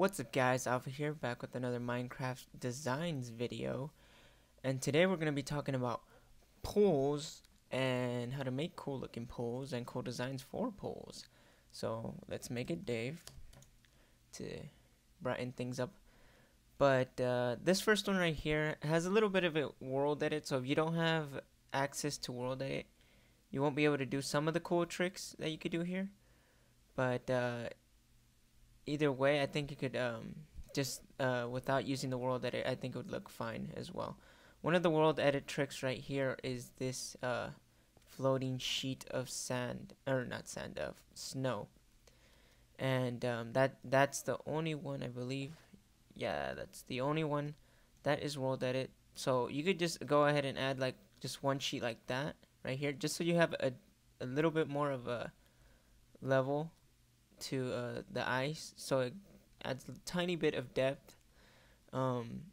What's up guys, Alpha here, back with another Minecraft designs video. And today we're going to be talking about poles and how to make cool looking poles and cool designs for poles. So let's make it Dave to brighten things up. But this first one right here has a little bit of a world edit, so if you don't have access to world edit, you won't be able to do some of the cool tricks that you could do here. But either way, I think you could just without using the world edit, I think it would look fine as well. One of the world edit tricks right here is this floating sheet of sand, or not sand, of snow, and that's the only one I believe. Yeah, that's the only one that is world edit. So you could just go ahead and add like just one sheet like that right here, just so you have a little bit more of a level to the ice, so it adds a tiny bit of depth um,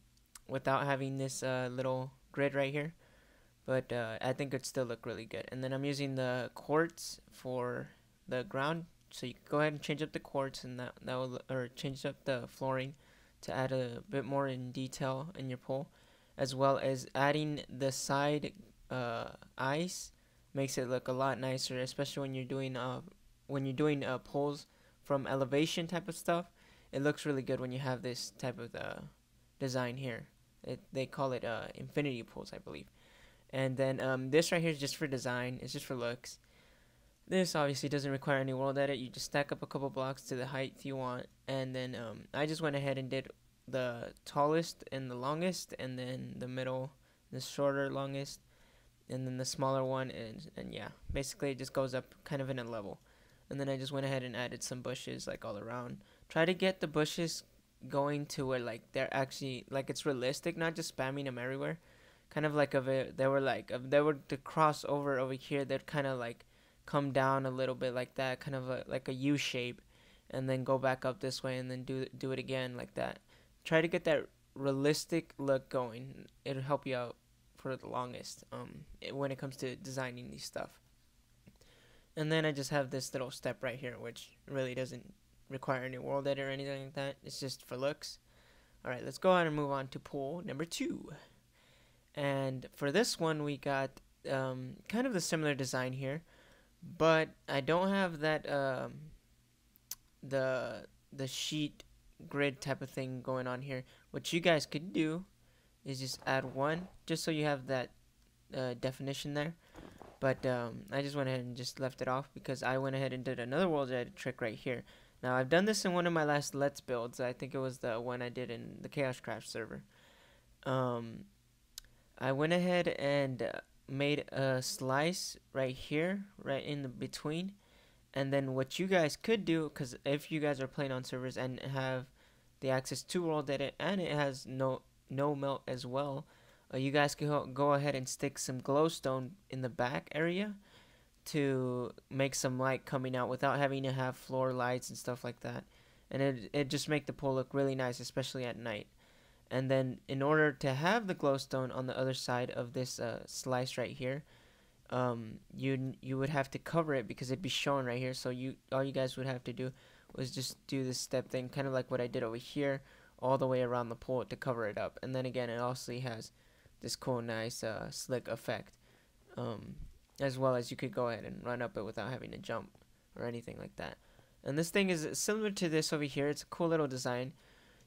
without having this little grid right here. But I think it'd still look really good. And then I'm using the quartz for the ground, so you can go ahead and change up the quartz, and that will, or change up the flooring to add a bit more in detail in your pole, as well as adding the side ice makes it look a lot nicer, especially when you're doing poles from elevation type of stuff. It looks really good when you have this type of design here. They call it infinity poles, I believe. And then this right here is just for design. It's just for looks. This obviously doesn't require any world edit. You just stack up a couple blocks to the height you want, and then I just went ahead and did the tallest and the longest, and then the middle, the shorter, longest, and then the smaller one, and yeah, basically it just goes up kind of in a level. And then I just went ahead and added some bushes like all around. Try to get the bushes going to where like they're actually like it's realistic, not just spamming them everywhere. Kind of like if they were to cross over here, they'd kind of like come down a little bit like that, kind of like a U shape, and then go back up this way, and then do it again like that. Try to get that realistic look going. It'll help you out for the longest when it comes to designing these stuff. And then I just have this little step right here, which really doesn't require any world edit or anything like that. It's just for looks. Alright, let's go ahead and move on to pool number 2. And for this one, we got kind of the similar design here, but I don't have that the sheet grid type of thing going on here. What you guys could do is just add one, just so you have that definition there. But I just went ahead and just left it off because I went ahead and did another world edit trick right here. Now I've done this in one of my last Let's builds. I think it was the one I did in the Chaos Craft server. I went ahead and made a slice right here, right in the between. And then what you guys could do, because if you guys are playing on servers and have the access to world edit and it has no melt as well, you guys can go ahead and stick some glowstone in the back area to make some light coming out without having to have floor lights and stuff like that. And it just make the pole look really nice, especially at night. And then in order to have the glowstone on the other side of this slice right here, you would have to cover it because it'd be shown right here. So all you guys would have to do was just do this step thing, kind of like what I did over here, all the way around the pole to cover it up. And then again, it also has this cool, nice, slick effect, as well as you could go ahead and run up it without having to jump or anything like that. And this thing is similar to this over here. It's a cool little design.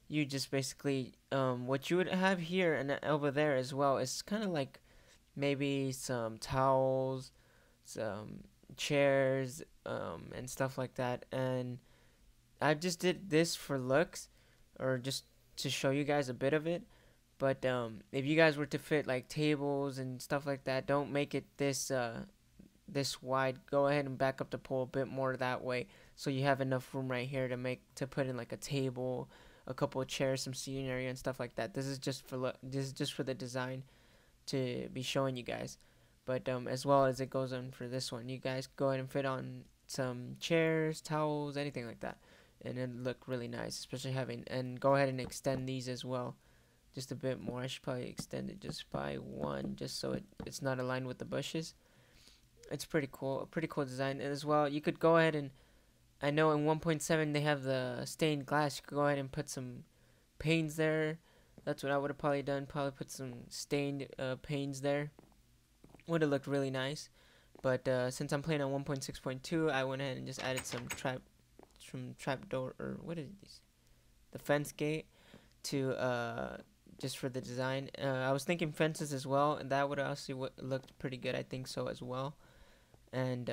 You just basically, what you would have here and over there as well is kind of like maybe some towels, some chairs, and stuff like that. And I just did this for looks, or just to show you guys a bit of it. But if you guys were to fit like tables and stuff like that, don't make it this this wide. Go ahead and back up the pole a bit more that way, so you have enough room right here to put in like a table, a couple of chairs, some seating area and stuff like that. This is just for the design to be showing you guys. But as well as it goes on for this one, you guys go ahead and fit on some chairs, towels, anything like that, and it'll look really nice, especially and go ahead and extend these as well just a bit more. I should probably extend it just by one, just so it's not aligned with the bushes. It's pretty cool, a pretty cool design. And as well, you could go ahead and I know in 1.7 they have the stained glass. You could go ahead and put some panes there. That's what I would have probably done. Probably put some stained panes there. Would have looked really nice. But since I'm playing on 1.6.2, I went ahead and just added some trapdoor, or what is these? The fence gate to just for the design. I was thinking fences as well, and that would also looked pretty good. I think so as well. And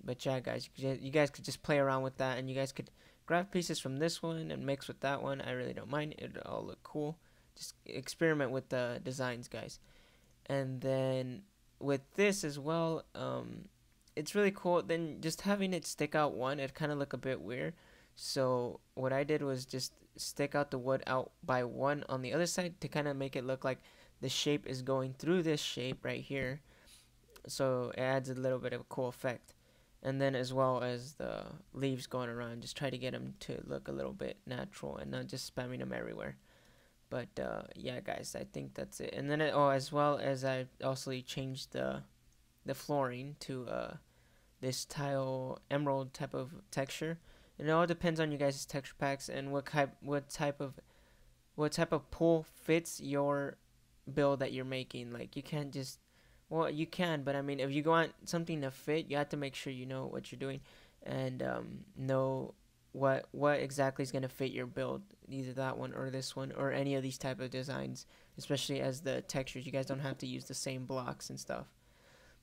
but yeah, guys, you guys could just play around with that, and you guys could grab pieces from this one and mix with that one. I really don't mind. It all look cool. Just experiment with the designs, guys. And then with this as well, it's really cool. Then just having it stick out one, it kind of look a bit weird. So what I did was just stick out the wood out by one on the other side to kind of make it look like the shape is going through this shape right here. So it adds a little bit of a cool effect. And then as well as the leaves going around, just try to get them to look a little bit natural and not just spamming them everywhere. But yeah, guys, I think that's it. And then as well as I also changed the flooring to this tile emerald type of texture. And it all depends on you guys' texture packs and what type of pool fits your build that you're making. Like you can't just, well, you can, but I mean, if you want something to fit, you have to make sure you know what you're doing and know what exactly is going to fit your build, either that one or this one or any of these type of designs, especially as the textures. You guys don't have to use the same blocks and stuff.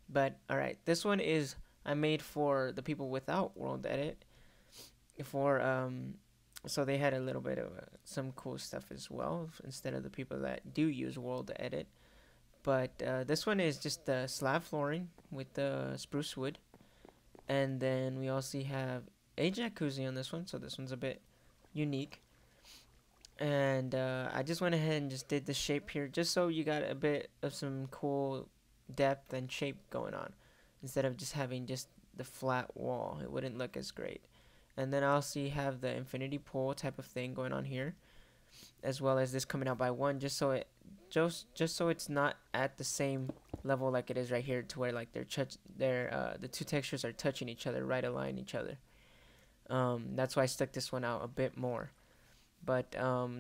But all right, this one is I made for the people without World Edit. For so they had a little bit of some cool stuff as well instead of the people that do use World Edit. But this one is just the slab flooring with the spruce wood, and then we also have a jacuzzi on this one, so this one's a bit unique. And I just went ahead and just did the shape here just so you got a bit of some cool depth and shape going on instead of just having just the flat wall. It wouldn't look as great. And then I also have the infinity pool type of thing going on here, as well as this coming out by one, just so it's not at the same level like it is right here, to where like the two textures are touching each other, right align each other. That's why I stuck this one out a bit more. But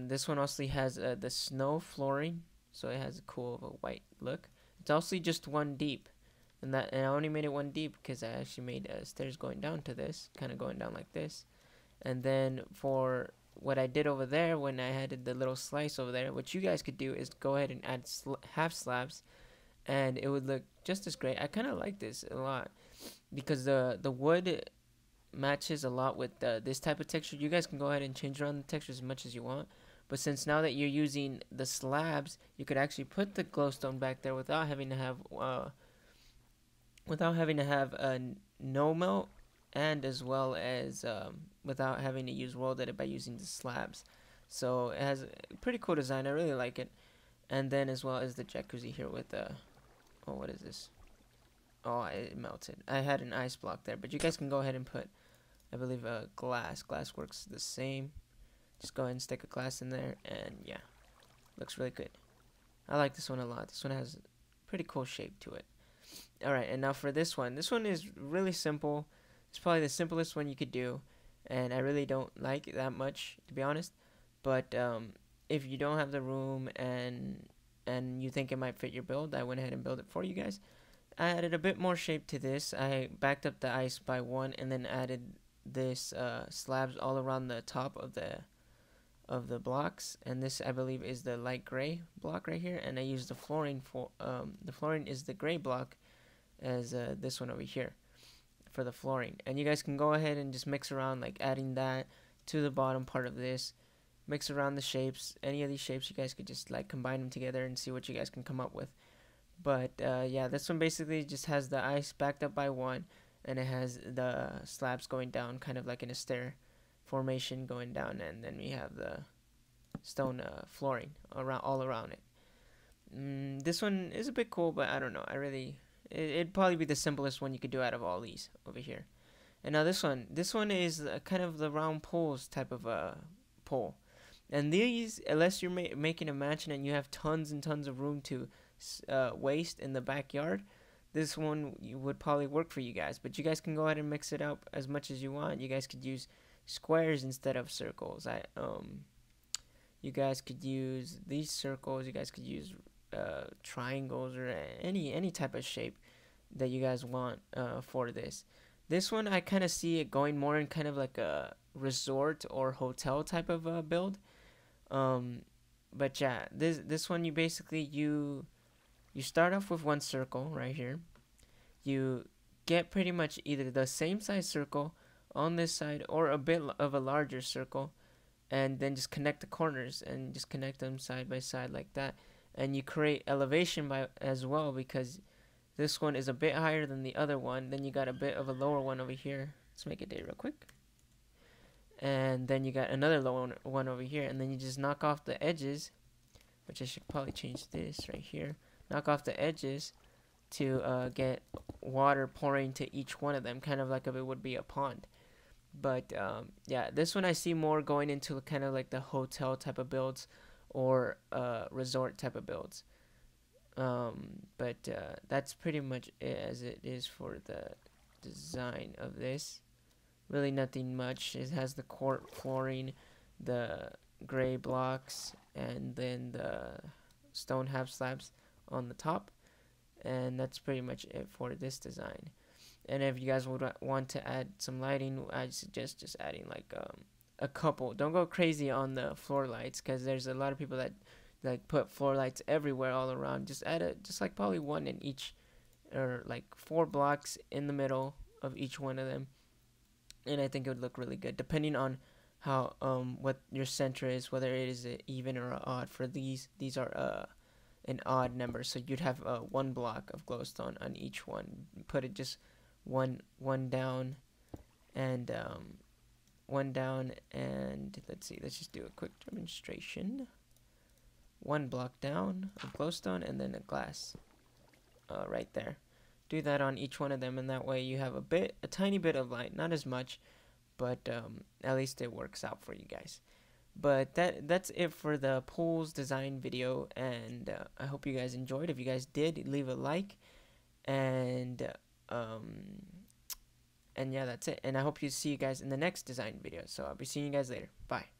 this one also has the snow flooring, so it has a cool of a white look. It's also just one deep, and I only made it one deep because I actually made stairs going down to this, kind of going down like this. And then for what I did over there when I added the little slice over there, what you guys could do is go ahead and add half slabs, and it would look just as great. I kind of like this a lot because the wood matches a lot with this type of texture. You guys can go ahead and change around the textures as much as you want, but since now that you're using the slabs, you could actually put the glowstone back there without having to have a no melt, and as well as without having to use world edit by using the slabs. So it has a pretty cool design. I really like it. And then as well as the jacuzzi here with oh, what is this? Oh, it melted. I had an ice block there, but you guys can go ahead and put, I believe, glass. Glass works the same. Just go ahead and stick a glass in there, and yeah, looks really good. I like this one a lot. This one has a pretty cool shape to it. Alright, and now for this one. This one is really simple. It's probably the simplest one you could do, and I really don't like it that much, to be honest. But if you don't have the room and you think it might fit your build, I went ahead and built it for you guys. I added a bit more shape to this. I backed up the ice by one, and then added this slabs all around the top of the blocks. And this, I believe, is the light gray block right here. And I used the flooring for the flooring is the gray block, as this one over here for the flooring. And you guys can go ahead and just mix around, like adding that to the bottom part of this. Mix around the shapes. Any of these shapes, you guys could just like combine them together and see what you guys can come up with. But yeah, this one basically just has the ice backed up by one, and it has the slabs going down, kind of like in a stair formation going down, and then we have the stone flooring all around it. This one is a bit cool, but I don't know. It'd probably be the simplest one you could do out of all these over here. And now this one is kind of the round poles type of pole. And these, unless you're making a mansion and you have tons and tons of room to waste in the backyard, this one would probably work for you guys, but you guys can go ahead and mix it up as much as you want. You guys could use squares instead of circles. You guys could use these circles. You guys could use triangles or any type of shape that you guys want for this. This one I kind of see it going more in kind of like a resort or hotel type of build. Um, but yeah, this one you start off with one circle right here. You get pretty much either the same size circle on this side or a bit of a larger circle, and then just connect the corners and just connect them side by side like that. And you create elevation by as well, because this one is a bit higher than the other one. Then you got a bit of a lower one over here. Let's make it day real quick. And then you got another lower one over here, and then you just knock off the edges, which I should probably change this right here. Knock off the edges to get water pouring to each one of them, kind of like if it would be a pond. But yeah, this one I see more going into kind of like the hotel type of builds or resort type of builds. But that's pretty much it as it is for the design of this. Really nothing much. It has the flooring, the gray blocks, and then the stone half slabs on the top. And that's pretty much it for this design. And if you guys would want to add some lighting, I suggest just adding like a couple. Don't go crazy on the floor lights, because there's a lot of people that like put floor lights everywhere all around. Just add just like probably one in each, or like 4 blocks in the middle of each one of them. And I think it would look really good, depending on how what your center is, whether it is a even or a odd. For these are an odd number, so you'd have 1 block of glowstone on each one. Put it just one down, and one down, and let's see, let's just do a quick demonstration. 1 block down of glowstone, and then a glass right there. Do that on each one of them, and that way you have a tiny bit of light, not as much, but at least it works out for you guys. But that's it for the pools design video, and I hope you guys enjoyed. If you guys did, leave a like, and yeah, that's it. And I hope you see you guys in the next design video. So I'll be seeing you guys later. Bye.